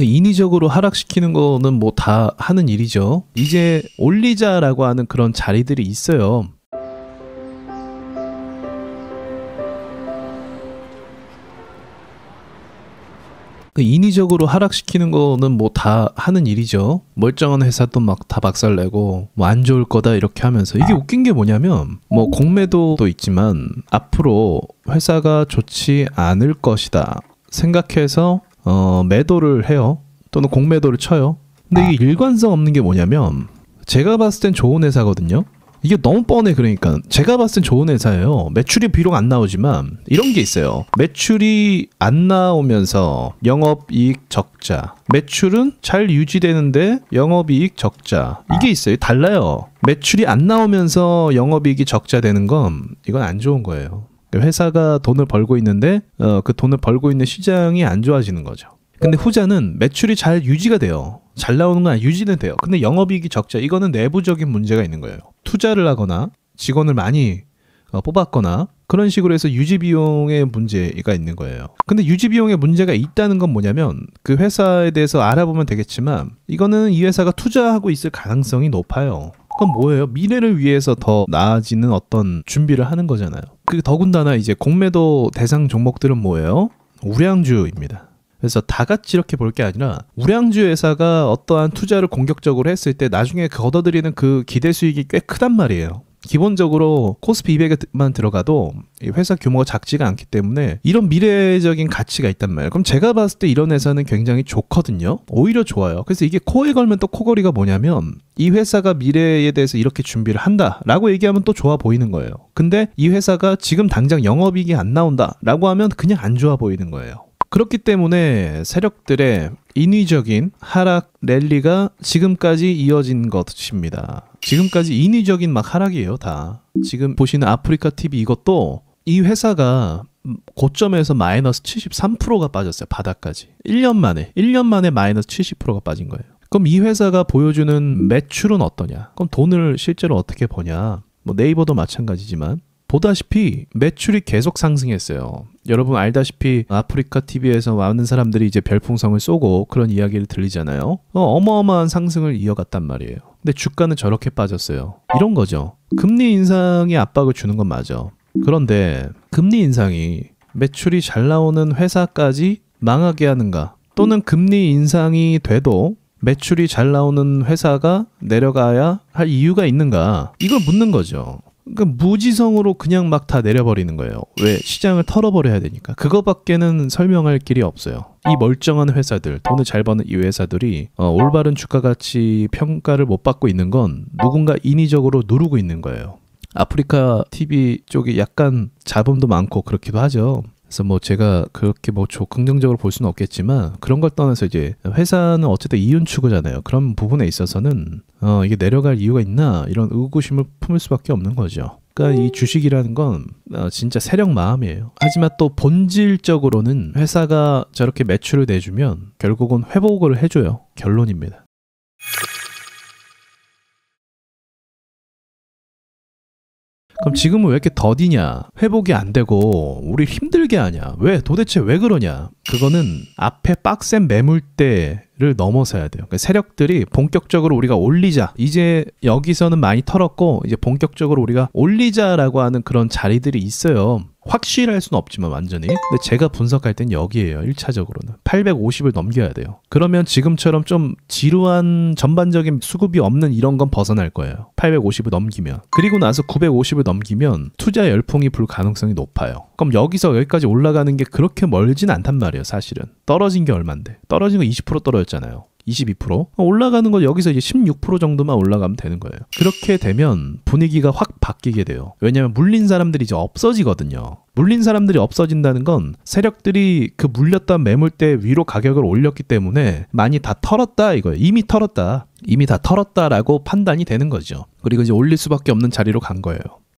인위적으로 하락시키는 거는 뭐 다 하는 일이죠. 이제 올리자라고 하는 그런 자리들이 있어요. 인위적으로 하락시키는 거는 뭐 다 하는 일이죠. 멀쩡한 회사도 막 다 박살내고 뭐 안 좋을 거다 이렇게 하면서, 이게 웃긴 게 뭐냐면 뭐 공매도도 있지만 앞으로 회사가 좋지 않을 것이다 생각해서 매도를 해요. 또는 공매도를 쳐요. 근데 이게 일관성 없는 게 뭐냐면, 제가 봤을 땐 좋은 회사거든요. 이게 너무 뻔해. 그러니까 제가 봤을 땐 좋은 회사예요. 매출이 비록 안 나오지만 이런 게 있어요. 매출이 안 나오면서 영업이익 적자, 매출은 잘 유지되는데 영업이익 적자, 이게 있어요. 달라요. 매출이 안 나오면서 영업이익이 적자 되는 건 이건 안 좋은 거예요. 회사가 돈을 벌고 있는데 그 돈을 벌고 있는 시장이 안 좋아지는 거죠. 근데 후자는 매출이 잘 유지가 돼요. 잘 나오는 건 유지는 돼요. 근데 영업이익이 적자, 이거는 내부적인 문제가 있는 거예요. 투자를 하거나 직원을 많이 뽑았거나 그런 식으로 해서 유지비용의 문제가 있는 거예요. 근데 유지비용의 문제가 있다는 건 뭐냐면, 그 회사에 대해서 알아보면 되겠지만 이거는 이 회사가 투자하고 있을 가능성이 높아요. 그건 뭐예요? 미래를 위해서 더 나아지는 어떤 준비를 하는 거잖아요. 그 더군다나 이제 공매도 대상 종목들은 뭐예요? 우량주입니다. 그래서 다 같이 이렇게 볼 게 아니라, 우량주 회사가 어떠한 투자를 공격적으로 했을 때 나중에 거둬들이는 그 기대 수익이 꽤 크단 말이에요. 기본적으로 코스피 200에만 들어가도 회사 규모가 작지가 않기 때문에 이런 미래적인 가치가 있단 말이에요. 그럼 제가 봤을 때 이런 회사는 굉장히 좋거든요. 오히려 좋아요. 그래서 이게 코에 걸면 또 코걸이가 뭐냐면, 이 회사가 미래에 대해서 이렇게 준비를 한다라고 얘기하면 또 좋아 보이는 거예요. 근데 이 회사가 지금 당장 영업이익이 안 나온다라고 하면 그냥 안 좋아 보이는 거예요. 그렇기 때문에 세력들의 인위적인 하락 랠리가 지금까지 이어진 것입니다. 지금까지 인위적인 막 하락이에요, 다. 지금 보시는 아프리카 TV 이것도 이 회사가 고점에서 마이너스 73%가 빠졌어요. 바닥까지. 1년 만에 마이너스 70%가 빠진 거예요. 그럼 이 회사가 보여주는 매출은 어떠냐? 그럼 돈을 실제로 어떻게 버냐? 뭐 네이버도 마찬가지지만 보다시피 매출이 계속 상승했어요. 여러분 알다시피 아프리카 TV에서 많은 사람들이 이제 별풍성을 쏘고 그런 이야기를 들리잖아요. 어마어마한 상승을 이어갔단 말이에요. 근데 주가는 저렇게 빠졌어요. 이런 거죠. 금리 인상이 압박을 주는 건 맞아. 그런데 금리 인상이 매출이 잘 나오는 회사까지 망하게 하는가? 또는 금리 인상이 돼도 매출이 잘 나오는 회사가 내려가야 할 이유가 있는가? 이걸 묻는 거죠. 그러니까 무지성으로 그냥 막 다 내려버리는 거예요. 왜? 시장을 털어버려야 되니까. 그거밖에는 설명할 길이 없어요. 이 멀쩡한 회사들, 돈을 잘 버는 이 회사들이 올바른 주가 가치 평가를 못 받고 있는 건 누군가 인위적으로 누르고 있는 거예요. 아프리카 TV 쪽이 약간 자본도 많고 그렇기도 하죠. 그래서 뭐 제가 그렇게 뭐 긍정적으로 볼 수는 없겠지만, 그런 걸 떠나서 이제 회사는 어쨌든 이윤 추구잖아요. 그런 부분에 있어서는 이게 내려갈 이유가 있나, 이런 의구심을 품을 수밖에 없는 거죠. 그러니까 이 주식이라는 건 진짜 세력 마음이에요. 하지만 또 본질적으로는 회사가 저렇게 매출을 내주면 결국은 회복을 해줘요. 결론입니다. 그럼 지금은 왜 이렇게 더디냐? 회복이 안 되고 우리 힘들게 하냐? 왜? 도대체 왜 그러냐? 그거는 앞에 빡센 매물대를 넘어서야 돼요. 그러니까 세력들이 본격적으로 우리가 올리자. 이제 여기서는 많이 털었고 이제 본격적으로 우리가 올리자라고 하는 그런 자리들이 있어요. 확실할 수는 없지만 완전히. 근데 제가 분석할 땐 여기에요. 1차적으로는 850을 넘겨야 돼요. 그러면 지금처럼 좀 지루한 전반적인 수급이 없는 이런 건 벗어날 거예요. 850을 넘기면. 그리고 나서 950을 넘기면 투자 열풍이 불 가능성이 높아요. 그럼 여기서 여기까지 올라가는 게 그렇게 멀진 않단 말이에요. 사실은 떨어진 게 얼만데, 떨어진 거 20% 떨어졌잖아요. 22%? 올라가는 건 여기서 이제 16% 정도만 올라가면 되는 거예요. 그렇게 되면 분위기가 확 바뀌게 돼요. 왜냐하면 물린 사람들이 이제 없어지거든요. 물린 사람들이 없어진다는 건 세력들이 그 물렸던 매물대 위로 가격을 올렸기 때문에 많이 다 털었다 이거예요. 이미 털었다. 이미 다 털었다라고 판단이 되는 거죠. 그리고 이제 올릴 수밖에 없는 자리로 간 거예요.